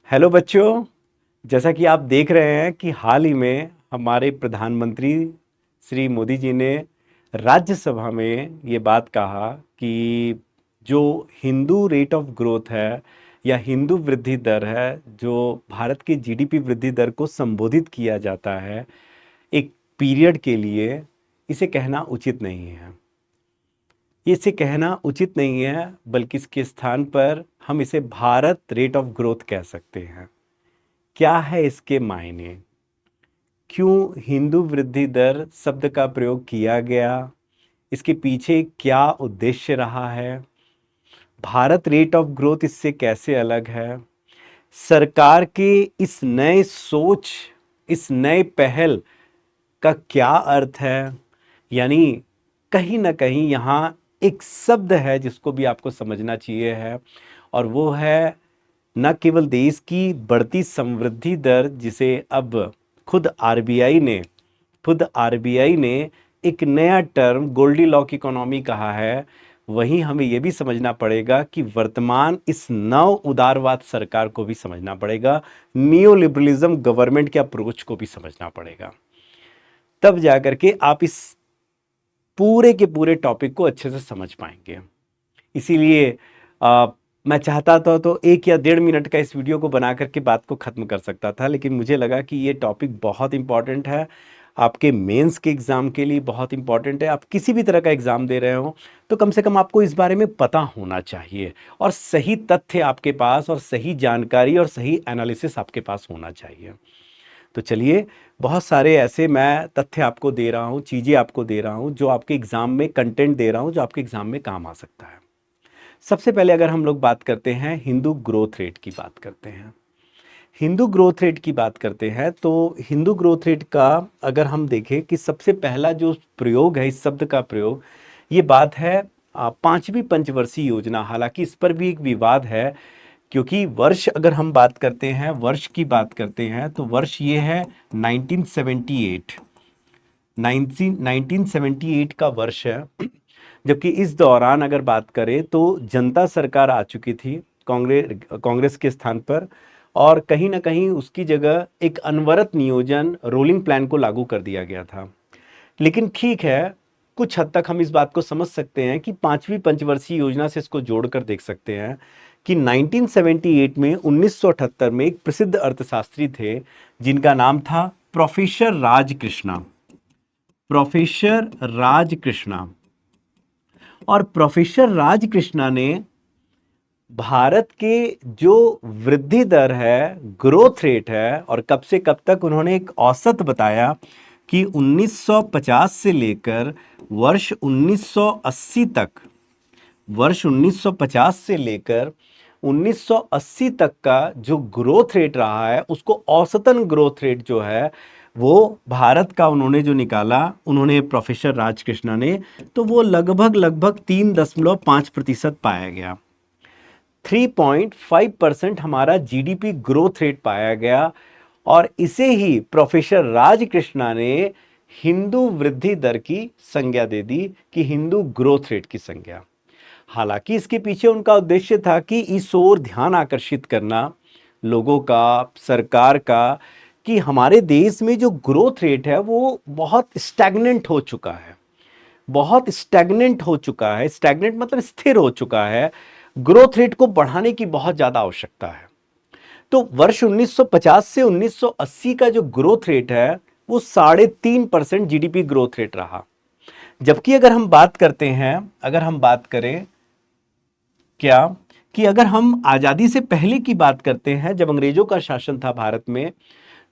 Hello बच्चों। जैसा कि आप देख रहे हैं कि हाल ही में हमारे प्रधानमंत्री श्री मोदी जी ने राज्यसभा में ये बात कहा कि जो हिंदू रेट ऑफ ग्रोथ है या हिंदू वृद्धि दर है, जो भारत की जीडीपी वृद्धि दर को संबोधित किया जाता है एक पीरियड के लिए, इसे कहना उचित नहीं है। इसे कहना उचित नहीं है, बल्कि इसके स्थान पर हम इसे भारत रेट ऑफ ग्रोथ कह सकते हैं। क्या है इसके मायने? क्यों हिंदू वृद्धि दर शब्द का प्रयोग किया गया? इसके पीछे क्या उद्देश्य रहा है? भारत रेट ऑफ ग्रोथ इससे कैसे अलग है? सरकार के इस नए सोच, इस नए पहल का क्या अर्थ है? यानी कहीं ना कहीं यहाँ एक शब्द है जिसको भी आपको समझना चाहिए है, और वो है न केवल देश की बढ़ती समृद्धि दर, जिसे अब खुद आरबीआई ने एक नया टर्म गोल्डीलॉक इकोनॉमी कहा है। वहीं हमें यह भी समझना पड़ेगा कि वर्तमान इस नव उदारवाद सरकार को भी समझना पड़ेगा, नियो लिबरलिज्म गवर्नमेंट के अप्रोच को भी समझना पड़ेगा। तब जाकर के आप इस पूरे के पूरे टॉपिक को अच्छे से समझ पाएंगे। इसीलिए मैं चाहता था तो 1 या 1.5 मिनट का इस वीडियो को बना करके बात को ख़त्म कर सकता था, लेकिन मुझे लगा कि ये टॉपिक बहुत इंपॉर्टेंट है, आपके मेंस के एग्ज़ाम के लिए बहुत इंपॉर्टेंट है। आप किसी भी तरह का एग्ज़ाम दे रहे हो तो कम से कम आपको इस बारे में पता होना चाहिए, और सही तथ्य आपके पास, और सही जानकारी और सही एनालिसिस आपके पास होना चाहिए। तो चलिए, बहुत सारे ऐसे मैं तथ्य आपको दे रहा हूँ, चीज़ें आपको दे रहा हूँ जो आपके एग्ज़ाम में, कंटेंट दे रहा हूँ जो आपके एग्ज़ाम में काम आ सकता है। सबसे पहले अगर हम लोग बात करते हैं हिंदू ग्रोथ रेट की बात करते हैं, हिंदू ग्रोथ रेट की बात करते हैं, तो हिंदू ग्रोथ रेट का अगर हम देखें कि सबसे पहला जो प्रयोग है, इस शब्द का प्रयोग, ये बात है पांचवी पंचवर्षीय योजना। हालांकि इस पर भी एक विवाद है, क्योंकि वर्ष अगर हम बात करते हैं, वर्ष की बात करते हैं, तो वर्ष ये है 1978, 1978 का वर्ष है। जबकि इस दौरान अगर बात करें तो जनता सरकार आ चुकी थी कांग्रेस के स्थान पर, और कहीं ना कहीं उसकी जगह एक अनवरत नियोजन, रोलिंग प्लान को लागू कर दिया गया था। लेकिन ठीक है, कुछ हद तक हम इस बात को समझ सकते हैं कि पांचवी पंचवर्षीय योजना से इसको जोड़कर देख सकते हैं कि 1978 में, 1978 में एक प्रसिद्ध अर्थशास्त्री थे जिनका नाम था प्रोफेसर राजकृष्णा। प्रोफेसर राजकृष्णा और प्रोफेसर राजकृष्णा ने भारत के जो वृद्धि दर है, ग्रोथ रेट है, और कब से कब तक उन्होंने एक औसत बताया कि 1950 से लेकर वर्ष 1980 तक, वर्ष 1950 से लेकर 1980 तक का जो ग्रोथ रेट रहा है, उसको औसतन ग्रोथ रेट जो है वो भारत का उन्होंने जो निकाला, उन्होंने प्रोफेसर राजकृष्णा ने, तो वो लगभग 3.5% पाया गया। 3.5% हमारा जीडीपी ग्रोथ रेट पाया गया, और इसे ही प्रोफेसर राजकृष्णा ने हिंदू वृद्धि दर की संज्ञा दे दी कि हिंदू ग्रोथ रेट की संज्ञा। हालांकि इसके पीछे उनका उद्देश्य था कि इस ओर ध्यान आकर्षित करना लोगों का, सरकार का, कि हमारे देश में जो ग्रोथ रेट है वो बहुत स्टैग्नेंट हो चुका है, बहुत स्टैग्नेंट हो चुका है। स्टैग्नेंट मतलब स्थिर हो चुका है। ग्रोथ रेट को बढ़ाने की बहुत ज्यादा आवश्यकता है। तो वर्ष 1950 से 1980 का जो ग्रोथ रेट है वो 3.5% जीडीपी ग्रोथ रेट रहा। जबकि अगर हम बात करते हैं, अगर हम बात करें क्या, कि अगर हम आजादी से पहले की बात करते हैं, जब अंग्रेजों का शासन था भारत में,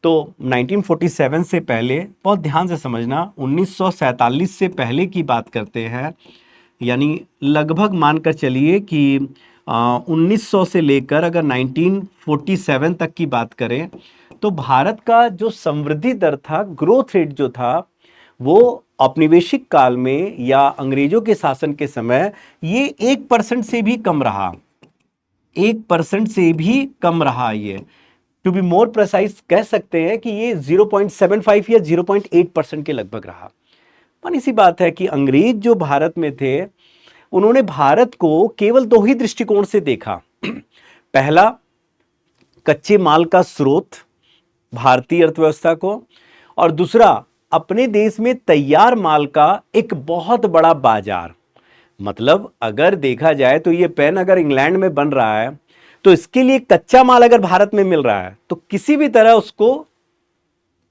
तो 1947 से पहले, बहुत ध्यान से समझना, 1947 से पहले की बात करते हैं, यानी लगभग मानकर चलिए कि 1900 से लेकर अगर 1947 तक की बात करें, तो भारत का जो समृद्धि दर था, ग्रोथ रेट जो था, वो औपनिवेशिक काल में या अंग्रेजों के शासन के समय ये 1% से भी कम रहा। 1% से भी कम रहा। ये टू बी मोर प्रिसाइज कह सकते हैं कि ये 0.75 या 0.8% के लगभग रहा। मानी सी बात है कि अंग्रेज जो भारत में थे, उन्होंने भारत को केवल 2 ही दृष्टिकोण से देखा। पहला, कच्चे माल का स्रोत भारतीय अर्थव्यवस्था को, और दूसरा अपने देश में तैयार माल का एक बहुत बड़ा बाजार। मतलब अगर देखा जाए तो ये पेन अगर इंग्लैंड में बन रहा है तो इसके लिए कच्चा माल अगर भारत में मिल रहा है तो किसी भी तरह उसको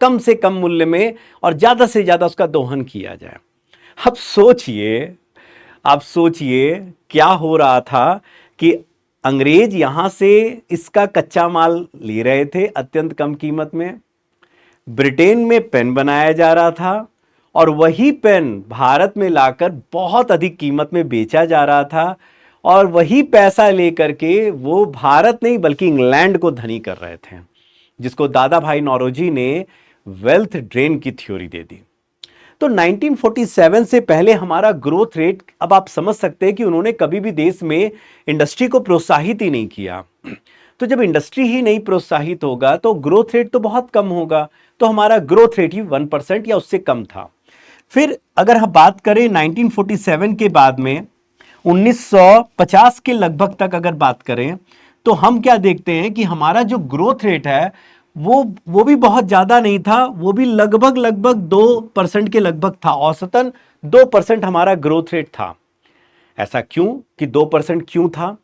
कम से कम मूल्य में और ज्यादा से ज्यादा उसका दोहन किया जाए। अब सोचिए क्या हो रहा था कि अंग्रेज यहां से इसका कच्चा माल ले रहे थे अत्यंत कम कीमत में, ब्रिटेन में पेन बनाया जा रहा था और वही पेन भारत में लाकर बहुत अधिक कीमत में बेचा जा रहा था, और वही पैसा लेकर के वो भारत नहीं बल्कि इंग्लैंड को धनी कर रहे थे, जिसको दादा भाई नौरोजी ने वेल्थ ड्रेन की थ्योरी दे दी। तो 1947 से पहले हमारा ग्रोथ रेट, अब आप समझ सकते हैं कि उन्होंने कभी भी देश में इंडस्ट्री को प्रोत्साहित ही नहीं किया। तो जब इंडस्ट्री ही नहीं प्रोत्साहित होगा तो ग्रोथ रेट तो बहुत कम होगा, तो हमारा ग्रोथ रेट ही 1% या उससे कम था। फिर अगर हम बात करें 1947 के बाद में 1950 के लगभग तक अगर बात करें तो हम क्या देखते हैं कि हमारा जो ग्रोथ रेट है वो भी बहुत ज्यादा नहीं था, वो भी लगभग 2% के लगभग था, औसतन 2% हमारा ग्रोथ रेट था। ऐसा क्यों कि 2% क्यों था?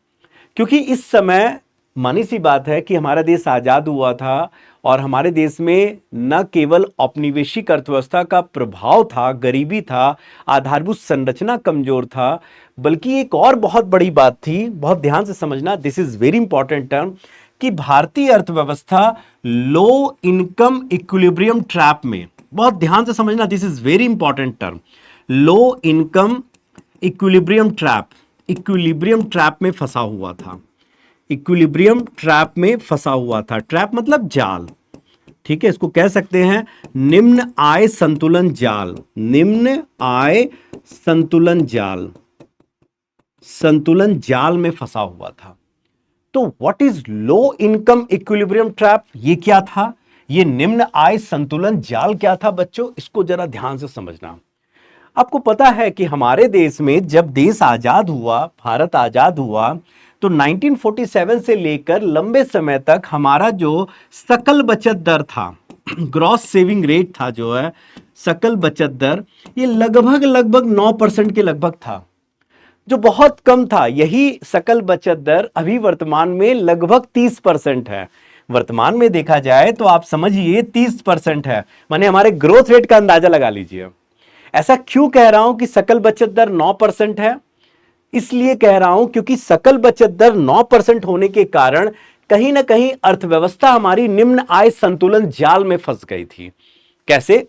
क्योंकि इस समय मानी सी बात है कि हमारा देश आजाद हुआ था और हमारे देश में न केवल औपनिवेशिक अर्थव्यवस्था का प्रभाव था, गरीबी था, आधारभूत संरचना कमजोर था, बल्कि एक और बहुत बड़ी बात थी, बहुत ध्यान से समझना, this is very important term, कि भारतीय अर्थव्यवस्था लो इनकम इक्विलिब्रियम ट्रैप में, बहुत ध्यान से समझना, this is very important term, low income equilibrium trap में फंसा हुआ था। इक्विलिब्रियम ट्रैप में फंसा हुआ था। ट्रैप मतलब जाल, ठीक है, इसको कह सकते हैं निम्न आय संतुलन जाल। निम्न आय संतुलन जाल में फंसा हुआ था। तो what is low income equilibrium trap? ये क्या था? ये निम्न आय संतुलन जाल क्या था बच्चों? इसको जरा ध्यान से समझना। आपको पता है कि हमारे देश में जब देश आजाद हुआ, भारत आजाद हुआ, तो 1947 से लेकर लंबे समय तक हमारा जो सकल बचत दर था, ग्रॉस सेविंग रेट था, जो है सकल बचत दर, ये लगभग 9% के लगभग था, जो बहुत कम था। यही सकल बचत दर अभी वर्तमान में लगभग 30% है। वर्तमान में देखा जाए तो आप समझिए 30% है, माने हमारे ग्रोथ रेट का अंदाजा लगा लीजिए। ऐसा क्यों कह रहा हूं कि सकल बचत दर 9% है? इसलिए कह रहा हूं क्योंकि सकल बचत दर 9% होने के कारण कहीं ना कहीं अर्थव्यवस्था हमारी निम्न आय संतुलन जाल में फंस गई थी। कैसे?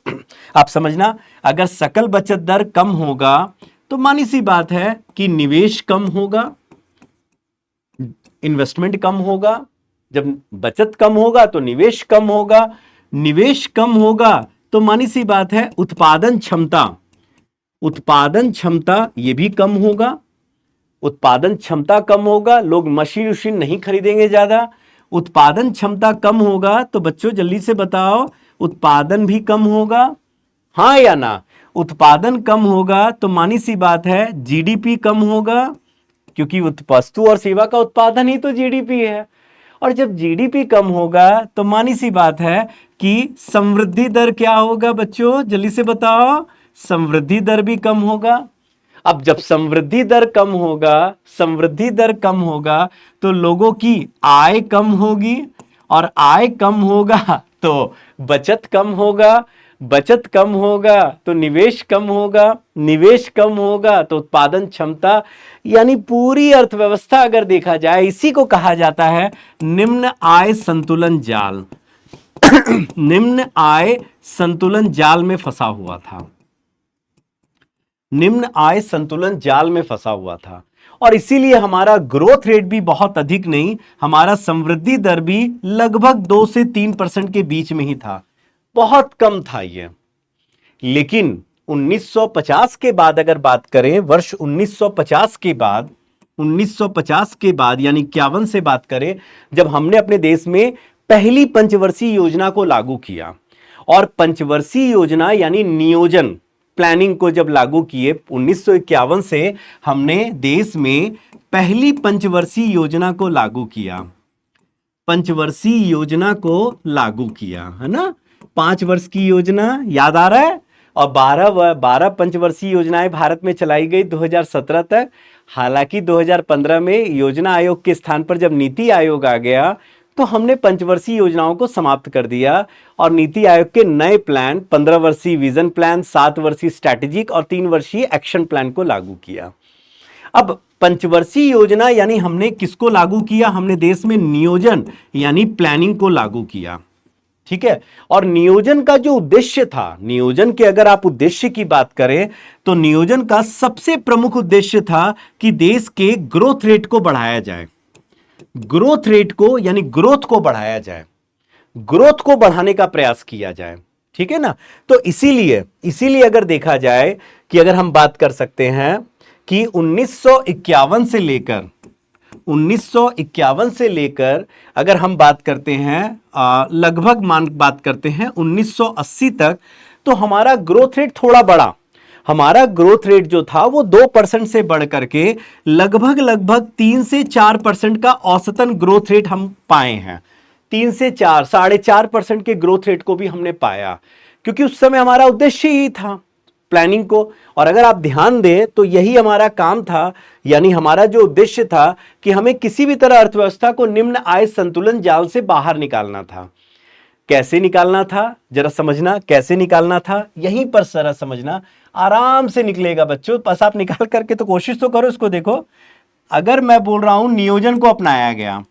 आप समझना, अगर सकल बचत दर कम होगा तो मानी सी बात है कि निवेश कम होगा, इन्वेस्टमेंट कम होगा। जब बचत कम होगा तो निवेश कम होगा, निवेश कम होगा तो मानी सी बात है उत्पादन क्षमता ये भी कम होगा। उत्पादन क्षमता कम होगा, लोग मशीन नहीं खरीदेंगे ज्यादा। उत्पादन क्षमता कम होगा तो बच्चों जल्दी से बताओ, उत्पादन भी कम होगा, हाँ या ना? उत्पादन कम होगा तो मानी सी बात है जीडीपी कम होगा, क्योंकि वस्तु और सेवा का उत्पादन ही तो जीडीपी है। और जब जीडीपी कम होगा तो मानी सी बात है कि समृद्धि दर क्या होगा बच्चों? जल्दी से बताओ, समृद्धि दर भी कम होगा। अब जब समृद्धि दर कम होगा तो लोगों की आय कम होगी, और आय कम होगा तो बचत कम होगा, बचत कम होगा तो निवेश कम होगा, निवेश कम होगा तो उत्पादन क्षमता, यानी पूरी अर्थव्यवस्था अगर देखा जाए इसी को कहा जाता है निम्न आय संतुलन जाल। निम्न आय संतुलन जाल में फंसा हुआ था, निम्न आय संतुलन जाल में फंसा हुआ था। और इसीलिए हमारा ग्रोथ रेट भी बहुत अधिक नहीं, हमारा समृद्धि दर भी लगभग 2 से 3% के बीच में ही था, बहुत कम था ये। लेकिन 1950 के बाद अगर बात करें, वर्ष 1950 के बाद यानी 51 से बात करें, जब हमने अपने देश में पहली पंचवर्षीय योजना को लागू किया, और पंचवर्षीय योजना यानी नियोजन प्लानिंग को जब लागू किए 1951 से, हमने देश में पहली पंचवर्षीय योजना को लागू किया। पंचवर्षीय योजना को लागू किया, है ना। 5 वर्ष की योजना याद आ रहा है, और 12 पंचवर्षीय योजनाएं भारत में चलाई गई 2017 तक। हालांकि 2015 में योजना आयोग के स्थान पर जब नीति आयोग आ गया तो हमने पंचवर्षीय योजनाओं को समाप्त कर दिया और नीति आयोग के नए प्लान 15 वर्षीय विजन प्लान, 7 वर्षीय स्ट्रैटेजिक और 3 वर्षीय एक्शन प्लान को लागू किया। अब पंचवर्षीय योजना यानी हमने किसको लागू किया? हमने देश में नियोजन यानी प्लानिंग को लागू किया, ठीक है। और नियोजन का जो उद्देश्य था, नियोजन के अगर आप उद्देश्य की बात करें तो नियोजन का सबसे प्रमुख उद्देश्य था कि देश के ग्रोथ रेट को बढ़ाया जाए। ग्रोथ रेट को यानी ग्रोथ को बढ़ाया जाए, ग्रोथ को बढ़ाने का प्रयास किया जाए, ठीक है ना। तो इसीलिए अगर देखा जाए कि अगर हम बात कर सकते हैं कि 1951 से लेकर अगर हम बात करते हैं लगभग बात करते हैं 1980 तक, तो हमारा ग्रोथ रेट थोड़ा बढ़ा। हमारा ग्रोथ रेट जो था वो 2% से बढ़ करके लगभग 3 से 4% का औसतन ग्रोथ रेट हम पाए हैं। 3 से 4, 4.5% के ग्रोथ रेट को भी हमने पाया, क्योंकि उस समय हमारा उद्देश्य ही था प्लानिंग को। और अगर आप ध्यान दें तो यही हमारा काम था, यानी हमारा जो उद्देश्य था कि हमें किसी भी तरह अर्थव्यवस्था को निम्न आय संतुलन जाल से बाहर निकालना था। कैसे निकालना था जरा समझना, कैसे निकालना था, यहीं पर जरा समझना, आराम से निकलेगा बच्चों। बस आप निकाल करके तो कोशिश तो करो इसको। देखो, अगर मैं बोल रहा हूं नियोजन को अपनाया गया,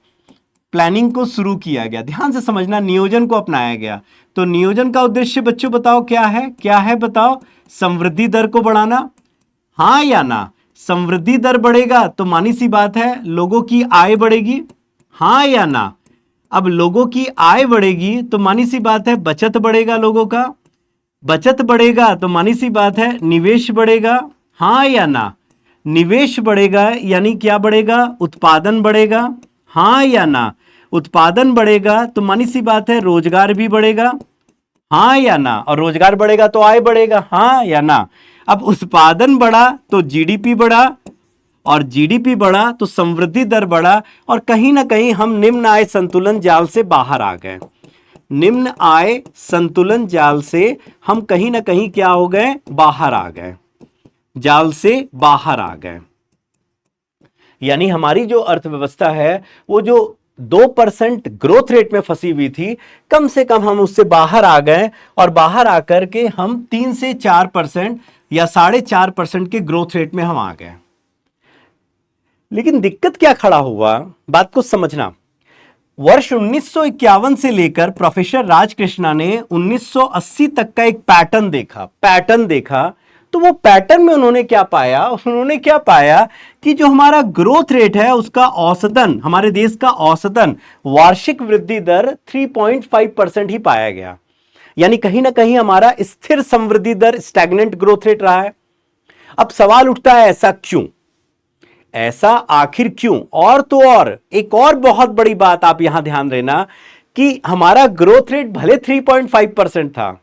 प्लानिंग को शुरू किया गया, ध्यान से समझना, नियोजन को अपनाया गया, तो नियोजन का उद्देश्य बच्चों बताओ क्या है? क्या है बताओ? समृद्धि दर को बढ़ाना, हाँ या ना? समृद्धि दर बढ़ेगा तो मानी सी बात है लोगों की आय बढ़ेगी, हाँ या ना? अब लोगों की आय बढ़ेगी तो मानी सी बात है बचत बढ़ेगा, लोगों का बचत बढ़ेगा तो मानी सी बात है निवेश बढ़ेगा, हाँ या ना? निवेश बढ़ेगा यानी क्या बढ़ेगा? उत्पादन बढ़ेगा, हाँ या ना? उत्पादन बढ़ेगा तो मानी सी बात है रोजगार भी बढ़ेगा, हाँ या ना? और रोजगार बढ़ेगा तो आय बढ़ेगा, हाँ या ना? अब उत्पादन बढ़ा तो जीडीपी बढ़ा, और जीडीपी बढ़ा तो समृद्धि दर बढ़ा, और कहीं ना कहीं हम निम्न आय संतुलन जाल से बाहर आ गए। निम्न आय संतुलन जाल से हम कहीं ना कहीं क्या हो गए? बाहर आ गए, जाल से बाहर आ गए। यानी हमारी जो अर्थव्यवस्था है वो जो 2% ग्रोथ रेट में फंसी हुई थी, कम से कम हम उससे बाहर आ गए, और बाहर आकर के हम 3 से 4% या 4.5% के ग्रोथ रेट में हम आ गए। लेकिन दिक्कत क्या खड़ा हुआ, बात को समझना। वर्ष 1951 से लेकर प्रोफेसर राजकृष्णा ने 1980 तक का एक पैटर्न देखा। तो वो पैटर्न में उन्होंने क्या पाया कि जो हमारा ग्रोथ रेट है उसका औसतन, हमारे देश का औसतन वार्षिक वृद्धि दर 3.5% ही पाया गया। यानी कहीं ना कहीं हमारा स्थिर समृद्धि दर, स्टैग्नेंट ग्रोथ रेट रहा है। अब सवाल उठता है ऐसा क्यों? ऐसा आखिर क्यों? और तो और एक और बहुत बड़ी बात आप यहां ध्यान देना कि हमारा ग्रोथ रेट भले 3.5% था,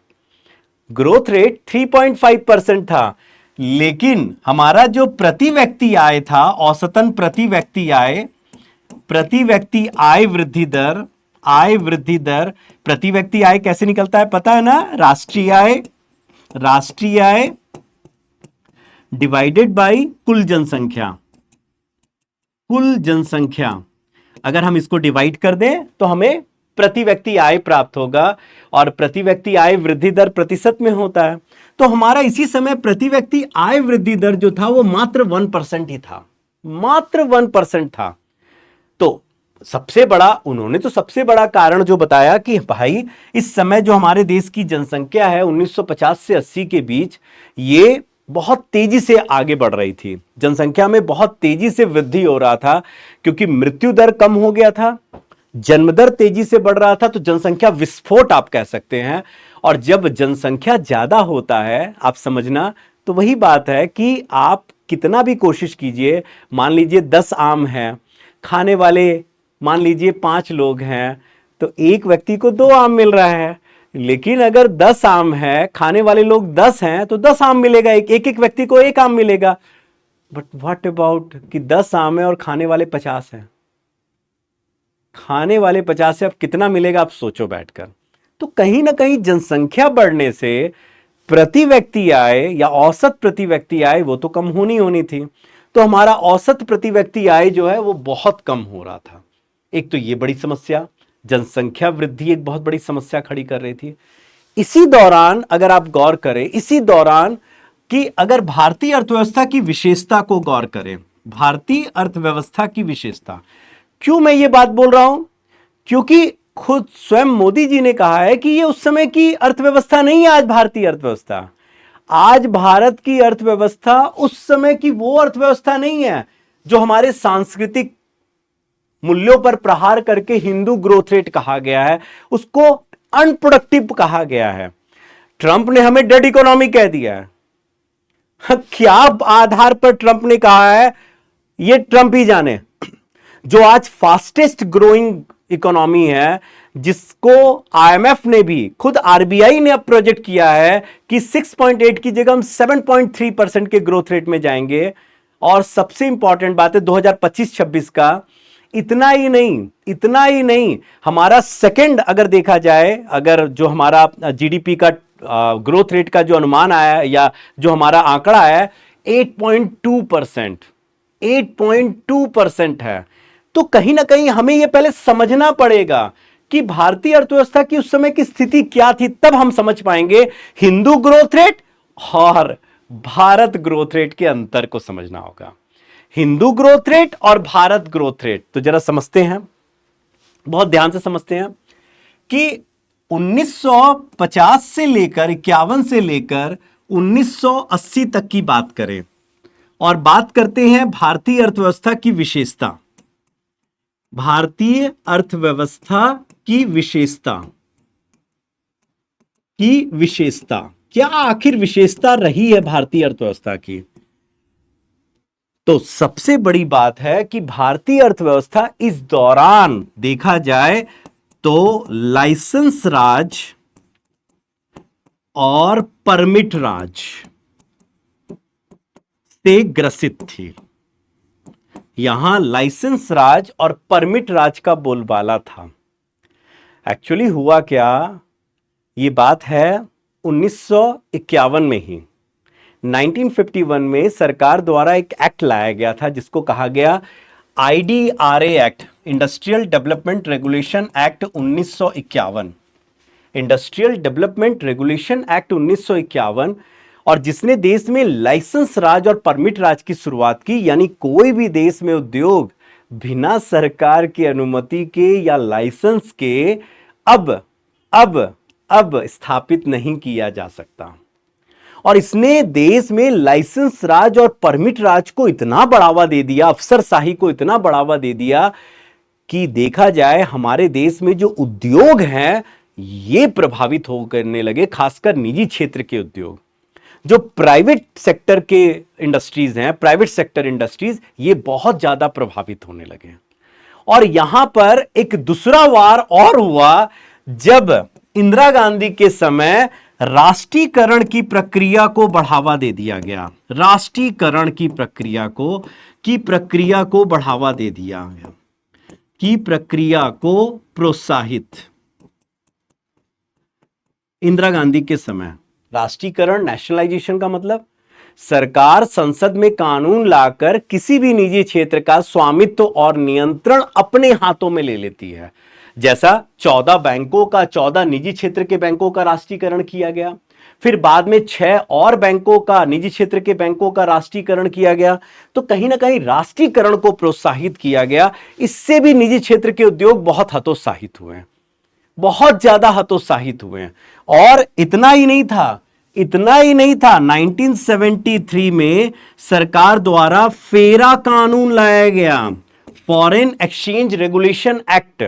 ग्रोथ रेट 3.5% था, लेकिन हमारा जो प्रति व्यक्ति आय था, औसतन प्रति व्यक्ति आय वृद्धि दर, प्रति व्यक्ति आय कैसे निकलता है पता है ना? राष्ट्रीय आय डिवाइडेड बाय कुल जनसंख्या। अगर हम इसको डिवाइड कर दें तो हमें प्रति व्यक्ति आय प्राप्त होगा, और प्रति व्यक्ति आय वृद्धि दर प्रतिशत में होता है। तो हमारा इसी समय प्रति व्यक्ति आय वृद्धि दर जो था वो मात्र 1% ही था, मात्र 1% था। तो सबसे बड़ा कारण जो बताया कि भाई इस समय जो हमारे देश की जनसंख्या है 1950 से 80 के बीच, ये बहुत तेजी से आगे बढ़ रही थी, जनसंख्या में बहुत तेजी से वृद्धि हो रहा था, क्योंकि मृत्यु दर कम हो गया था, जन्म दर तेजी से बढ़ रहा था, तो जनसंख्या विस्फोट आप कह सकते हैं। और जब जनसंख्या ज्यादा होता है, आप समझना, तो वही बात है कि आप कितना भी कोशिश कीजिए, मान लीजिए 10 आम हैं, खाने वाले मान लीजिए 5 लोग हैं, तो एक व्यक्ति को 2 आम मिल रहा है। लेकिन अगर 10 आम है, खाने वाले लोग 10 हैं, तो 10 आम मिलेगा, एक व्यक्ति को 1 आम मिलेगा। बट व्हाट अबाउट कि 10 आम है और खाने वाले 50 हैं? खाने वाले 50 से अब कितना मिलेगा आप सोचो बैठकर। तो कहीं ना कहीं जनसंख्या बढ़ने से प्रति व्यक्ति आय या औसत प्रति व्यक्ति आय वो तो कम होनी थी। तो हमारा औसत प्रति व्यक्ति आय जो है वो बहुत कम हो रहा था। एक तो ये बड़ी समस्या, जनसंख्या वृद्धि एक बहुत बड़ी समस्या खड़ी कर रही थी। इसी दौरान अगर आप गौर करें, इसी दौरान कि अगर भारतीय अर्थव्यवस्था की विशेषता को गौर करें, भारतीय अर्थव्यवस्था की विशेषता, क्यों मैं ये बात बोल रहा हूं? क्योंकि खुद स्वयं मोदी जी ने कहा है कि ये उस समय की अर्थव्यवस्था नहीं है आज भारतीय अर्थव्यवस्था। आज भारत की अर्थव्यवस्था उस समय की वो अर्थव्यवस्था नहीं है जो हमारे सांस्कृतिक मूल्यों पर प्रहार करके हिंदू ग्रोथ रेट कहा गया है, उसको अनप्रोडक्टिव कहा गया है। ट्रंप ने हमें डेड इकोनॉमी कह दिया है। क्या आधार पर ट्रंप ने कहा है ये ट्रंप ही जाने। जो आज फास्टेस्ट ग्रोइंग इकोनॉमी है, जिसको आईएमएफ ने भी, खुद आरबीआई ने अब प्रोजेक्ट किया है कि 6.8 की जगह हम 7.3% के ग्रोथ रेट में जाएंगे। और सबसे इंपॉर्टेंट बात है 2025-26 का, इतना ही नहीं, हमारा सेकंड अगर देखा जाए, अगर जो हमारा जीडीपी का ग्रोथ रेट का जो अनुमान आया है या जो हमारा आंकड़ा है 8.2%, 8.2% है। तो कहीं ना कहीं हमें यह पहले समझना पड़ेगा कि भारतीय अर्थव्यवस्था की उस समय की स्थिति क्या थी, तब हम समझ पाएंगे हिंदू ग्रोथ रेट और भारत ग्रोथ रेट के अंतर को समझना होगा। हिंदू ग्रोथ रेट और भारत ग्रोथ रेट, तो जरा समझते हैं, बहुत ध्यान से समझते हैं कि 1950 से लेकर 51 से लेकर 1980 तक की बात करें और बात करते हैं भारतीय अर्थव्यवस्था की विशेषता। भारतीय अर्थव्यवस्था की विशेषता क्या आखिर विशेषता रही है भारतीय अर्थव्यवस्था की? तो सबसे बड़ी बात है कि भारतीय अर्थव्यवस्था इस दौरान देखा जाए तो लाइसेंस राज और परमिट राज से ग्रसित थी। यहां लाइसेंस राज और परमिट राज का बोलबाला था। एक्चुअली हुआ क्या, ये बात है 1951 में ही, 1951 में सरकार द्वारा एक एक्ट लाया गया था जिसको कहा गया IDRA act, industrial development regulation act 1951, industrial development regulation act 1951, और जिसने देश में लाइसेंस राज और परमिट राज की शुरुआत की। यानी कोई भी देश में उद्योग बिना सरकार की अनुमति के या लाइसेंस के अब स्थापित नहीं किया जा सकता। और इसने देश में लाइसेंस राज और परमिट राज को इतना बढ़ावा दे दिया, अफसरशाही को इतना बढ़ावा दे दिया कि देखा जाए हमारे देश में जो उद्योग हैं ये प्रभावित हो करने लगे, खासकर निजी क्षेत्र के उद्योग। जो प्राइवेट सेक्टर के इंडस्ट्रीज हैं, प्राइवेट सेक्टर इंडस्ट्रीज, ये बहुत ज्यादा प्रभावित होने लगे। और यहां पर एक दूसरा वार और हुआ जब इंदिरा गांधी के समय राष्ट्रीयकरण की प्रक्रिया को बढ़ावा दे दिया गया। राष्ट्रीयकरण की प्रक्रिया को बढ़ावा दे दिया गया, की प्रक्रिया को प्रोत्साहित। इंदिरा गांधी के समय राष्ट्रीयकरण, नेशनलाइजेशन का मतलब सरकार संसद में कानून लाकर किसी भी निजी क्षेत्र का स्वामित्व और नियंत्रण अपने हाथों में ले लेती है। जैसा 14 बैंकों का, 14 निजी क्षेत्र के बैंकों का राष्ट्रीयकरण किया गया, फिर बाद में 6 और बैंकों का, निजी क्षेत्र के बैंकों का राष्ट्रीयकरण किया गया। तो कहीं ना कहीं राष्ट्रीयकरण को प्रोत्साहित किया गया। इससे भी निजी क्षेत्र के उद्योग बहुत हतोत्साहित हुए हैं, बहुत ज्यादा हतोत्साहित हुए हैं। और इतना ही नहीं था, 1973 में सरकार द्वारा फेरा कानून लाया गया, foreign exchange regulation act,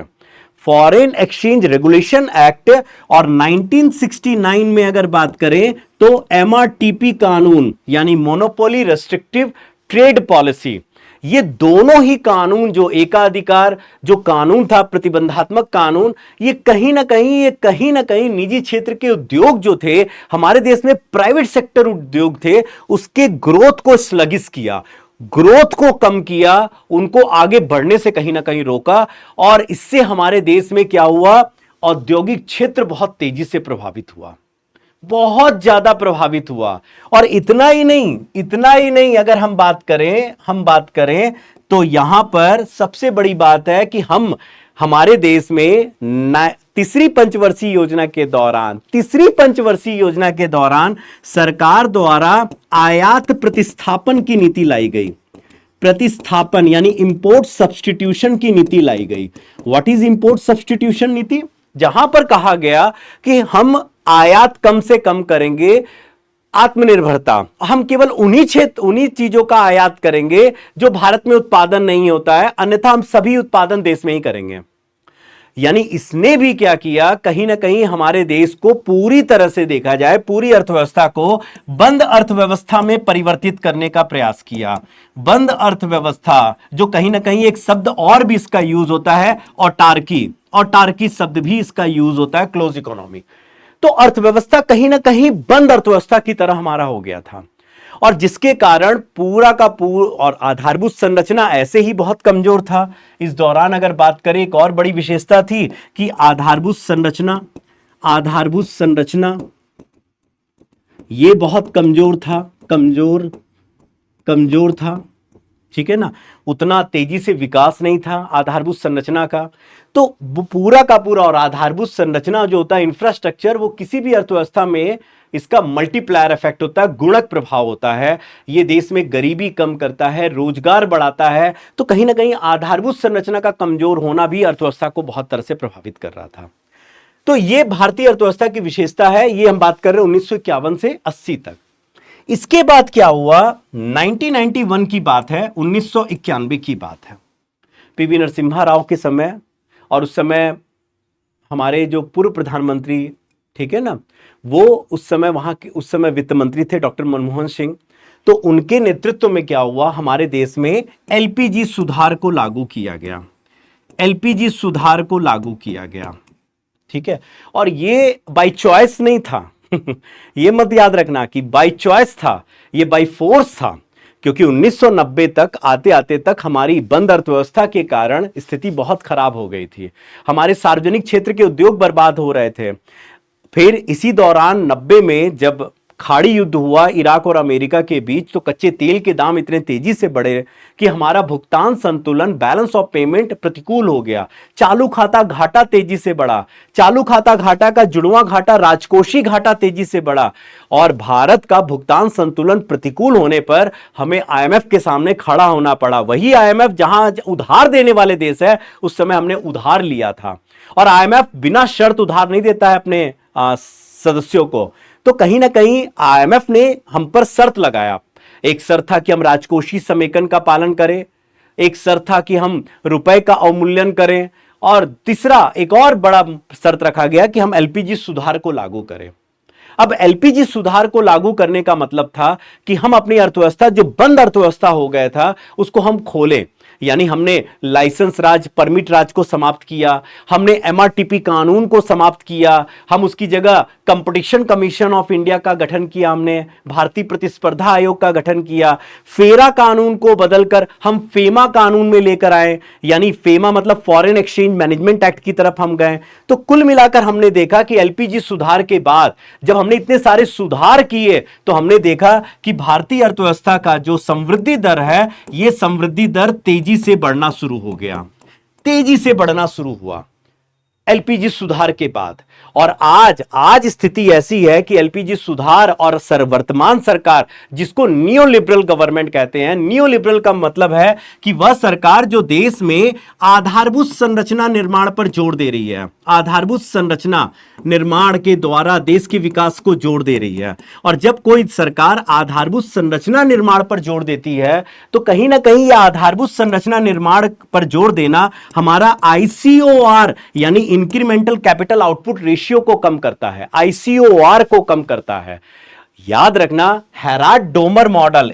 foreign exchange regulation act. और 1969 में अगर बात करें तो MRTP कानून, यानी मोनोपोली रेस्ट्रिक्टिव ट्रेड पॉलिसी। ये दोनों ही कानून, जो एकाधिकार जो कानून था, प्रतिबंधात्मक कानून, ये कहीं ना कहीं निजी क्षेत्र के उद्योग जो थे, हमारे देश में प्राइवेट सेक्टर उद्योग थे, उसके ग्रोथ को स्लगिश किया। ग्रोथ को कम किया, उनको आगे बढ़ने से कहीं ना कहीं रोका। और इससे हमारे देश में क्या हुआ, औद्योगिक क्षेत्र बहुत तेजी से प्रभावित हुआ, बहुत ज्यादा प्रभावित हुआ। और इतना ही नहीं, इतना ही नहीं, अगर हम बात करें तो यहां पर सबसे बड़ी बात है कि हमारे देश में तीसरी पंचवर्षीय योजना के दौरान सरकार द्वारा आयात प्रतिस्थापन की नीति लाई गई। प्रतिस्थापन यानी इंपोर्ट सब्स्टिट्यूशन की नीति लाई गई। व्हाट इज इंपोर्ट सब्स्टिट्यूशन नीति? जहां पर कहा गया कि हम आयात कम से कम करेंगे, आत्मनिर्भरता, हम केवल उन्हीं चीजों का आयात करेंगे जो भारत में उत्पादन नहीं होता है, अन्यथा हम सभी उत्पादन देश में ही करेंगे। यानी इसने भी क्या किया, कहीं ना कहीं हमारे देश को पूरी तरह से देखा जाए, पूरी अर्थव्यवस्था को बंद अर्थव्यवस्था में परिवर्तित करने का प्रयास किया। बंद अर्थव्यवस्था, जो कहीं ना कहीं एक शब्द और भी इसका यूज होता है, ऑटार्की शब्द भी इसका यूज होता है, क्लोज इकोनॉमी। तो अर्थव्यवस्था कहीं ना कहीं बंद अर्थव्यवस्था की तरह हमारा हो गया था, और जिसके कारण पूरा का पूरा और आधारभूत संरचना ऐसे ही बहुत कमजोर था। इस दौरान अगर बात करें, एक और बड़ी विशेषता थी कि आधारभूत संरचना ये बहुत कमजोर था, ठीक है ना, उतना तेजी से विकास नहीं था आधारभूत संरचना का। तो पूरा का पूरा, और आधारभूत संरचना जो होता है, इंफ्रास्ट्रक्चर, वो किसी भी अर्थव्यवस्था में इसका मल्टीप्लायर इफेक्ट होता है, गुणक प्रभाव होता है। ये देश में गरीबी कम करता है, रोजगार बढ़ाता है। तो कहीं ना कहीं आधारभूत संरचना का कमजोर होना भी अर्थव्यवस्था को बहुत तरह से प्रभावित कर रहा था। तो ये भारतीय अर्थव्यवस्था की विशेषता है। ये हम बात कर रहे हैं 1951 से 80 तक। इसके बाद क्या हुआ, 1991 की बात है, 1991 की बात है, पीवी नरसिम्हा राव के समय। और उस समय हमारे जो पूर्व प्रधानमंत्री, ठीक है ना, वो उस समय वित्त मंत्री थे डॉक्टर मनमोहन सिंह। तो उनके नेतृत्व में क्या हुआ, हमारे देश में एलपीजी सुधार को लागू किया गया। ठीक है, और ये बाय चॉइस नहीं था ये मत याद रखना कि बाय चॉइस था, ये बाय फोर्स था। क्योंकि 1990 तक आते तक हमारी बंद अर्थव्यवस्था के कारण स्थिति बहुत खराब हो गई थी। हमारे सार्वजनिक क्षेत्र के उद्योग बर्बाद हो रहे थे। फिर इसी दौरान 90 में जब खाड़ी युद्ध हुआ इराक और अमेरिका के बीच, तो कच्चे तेल के दाम इतने तेजी से बढ़े कि हमारा भुगतान संतुलन, बैलेंस ऑफ पेमेंट प्रतिकूल हो गया। चालू खाता घाटा तेजी से बढ़ा, चालू खाता घाटा का जुड़वां घाटा, राजकोषीय घाटा तेजी से बढ़ा। और भारत का भुगतान संतुलन प्रतिकूल होने पर हमें आईएमएफ के सामने खड़ा होना पड़ा। वही आईएमएफ जहां उधार देने वाले देश है, उस समय हमने उधार लिया था। और आईएमएफ बिना शर्त उधार नहीं देता है अपने सदस्यों को। तो कहीं ना कहीं आईएमएफ ने हम पर शर्त लगाया। एक शर्त था कि हम राजकोषीय समेकन का पालन करें, एक शर्त था कि हम रुपए का अवमूल्यन करें, और तीसरा एक और बड़ा शर्त रखा गया कि हम एलपीजी सुधार को लागू करें। अब एलपीजी सुधार को लागू करने का मतलब था कि हम अपनी अर्थव्यवस्था, जो बंद अर्थव्यवस्था हो गया था, उसको हम खोलें। यानी हमने लाइसेंस राज, परमिट राज को समाप्त किया, हमने एमआरटीपी कानून को समाप्त किया, हम उसकी जगह कंपटीशन कमीशन ऑफ इंडिया का गठन किया, हमने भारतीय प्रतिस्पर्धा आयोग का गठन किया, फेरा कानून को बदलकर हम फेमा कानून में लेकर आए। यानी फेमा मतलब फॉरेन एक्सचेंज मैनेजमेंट एक्ट की तरफ हम गए। तो कुल मिलाकर हमने देखा कि एलपीजी सुधार के बाद जब हमने इतने सारे सुधार किए, तो हमने देखा कि भारतीय अर्थव्यवस्था का जो समृद्धि दर है, यह समृद्धि दर तेजी से बढ़ना शुरू हो गया, तेजी से बढ़ना शुरू हुआ एलपीजी सुधार के बाद। और आज स्थिति ऐसी है कि एलपीजी सुधार और वर्तमान सरकार, जिसको नियो लिबरल गवर्नमेंट कहते हैं, नियो लिबरल का मतलब है कि वह सरकार जो देश में आधारभूत संरचना निर्माण पर जोर दे रही है, आधारभूत संरचना निर्माण के द्वारा देश के विकास को जोर दे रही है। और जब कोई सरकार आधारभूत संरचना निर्माण पर जोर देती है, तो कहीं ना कहीं यह आधारभूत संरचना निर्माण पर जोर देना हमारा आईसीओआर यानी इंक्रीमेंटल कैपिटल आउटपुट रेशियो को कम करता है, आईसीओआर को कम करता है। याद रखना, Herald Domar model,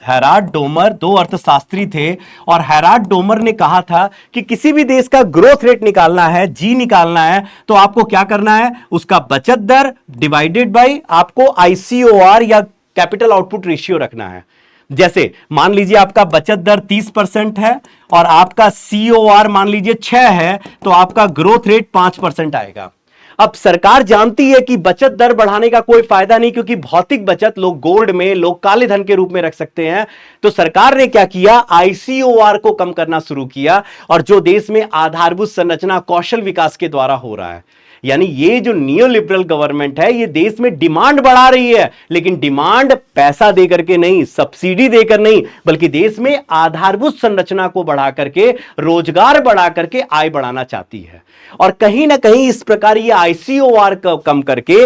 Herald Domar दो अर्थशास्त्री थे, और हेराल्ड डोमर ने कहा था कि किसी भी देश का ग्रोथ रेट निकालना है, जी निकालना है, तो आपको क्या करना है, उसका बचत दर डिवाइडेड बाय आपको आईसीओआर या कैपिटल आउटपुट रेशियो रखना है। जैसे मान लीजिए आपका बचत दर 30% है और आपका COR मान लीजिए 6 है, तो आपका ग्रोथ रेट 5% आएगा। अब सरकार जानती है कि बचत दर बढ़ाने का कोई फायदा नहीं, क्योंकि भौतिक बचत लोग गोल्ड में, लोग काले धन के रूप में रख सकते हैं। तो सरकार ने क्या किया, ICOR को कम करना शुरू किया, और जो देश में आधारभूत संरचना कौशल विकास के द्वारा हो रहा है। यानी ये जो नियो लिबरल गवर्नमेंट है, ये देश में डिमांड बढ़ा रही है, लेकिन डिमांड पैसा देकर के नहीं, सब्सिडी देकर नहीं, बल्कि देश में आधारभूत संरचना को बढ़ा करके, रोजगार बढ़ा करके आय बढ़ाना चाहती है। और कहीं ना कहीं इस प्रकार ये ICOR को कम करके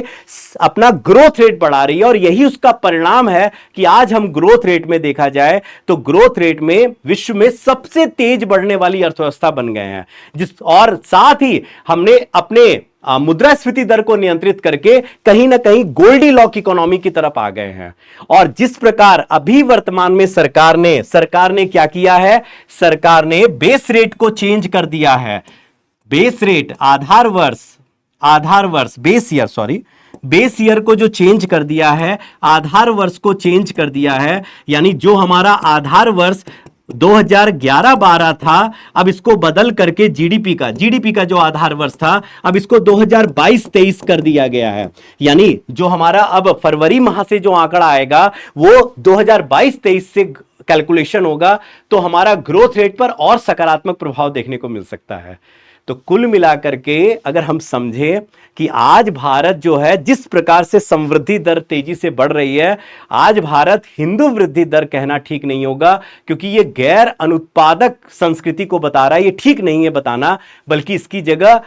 अपना ग्रोथ रेट बढ़ा रही है, और यही उसका परिणाम है कि आज हम ग्रोथ रेट में देखा जाए तो ग्रोथ रेट में विश्व में सबसे तेज बढ़ने वाली अर्थव्यवस्था बन गए हैं। और साथ ही हमने अपने मुद्रास्फीति दर को नियंत्रित करके कहीं ना कहीं गोल्डीलॉक इकोनॉमी की तरफ आ गए हैं। और जिस प्रकार अभी वर्तमान में सरकार ने क्या किया है, सरकार ने बेस रेट को चेंज कर दिया है। बेस रेट, बेस ईयर को जो चेंज कर दिया है, आधार वर्ष को चेंज कर दिया है। यानी जो हमारा आधार वर्ष 2011-12 था, अब इसको बदल करके जीडीपी का जो आधार वर्ष था, अब इसको 2022-23 कर दिया गया है। यानी जो हमारा अब फरवरी माह से जो आंकड़ा आएगा वो 2022-23 से कैलकुलेशन होगा, तो हमारा ग्रोथ रेट पर और सकारात्मक प्रभाव देखने को मिल सकता है। तो कुल मिलाकर के अगर हम समझें कि आज भारत जो है, जिस प्रकार से समृद्धि दर तेजी से बढ़ रही है, आज भारत हिंदू वृद्धि दर कहना ठीक नहीं होगा, क्योंकि यह गैर अनुत्पादक संस्कृति को बता रहा है। ये ठीक नहीं है बताना, बल्कि इसकी जगह,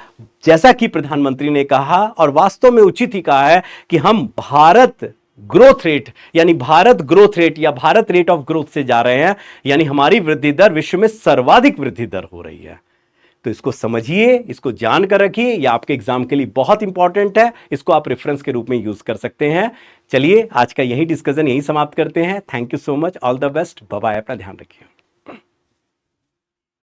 जैसा कि प्रधानमंत्री ने कहा और वास्तव में उचित ही कहा है, कि हम भारत ग्रोथ रेट यानी भारत ग्रोथ रेट या भारत रेट ऑफ ग्रोथ से जा रहे हैं। यानी हमारी वृद्धि दर विश्व में सर्वाधिक वृद्धि दर हो रही है। तो इसको समझिए, इसको जानकर रखिए, यह आपके एग्जाम के लिए बहुत इंपॉर्टेंट है। इसको आप रेफरेंस के रूप में यूज कर सकते हैं। चलिए आज का यही डिस्कशन यही समाप्त करते हैं। Thank you so much, all the best, bye bye, अपना ध्यान रखिए।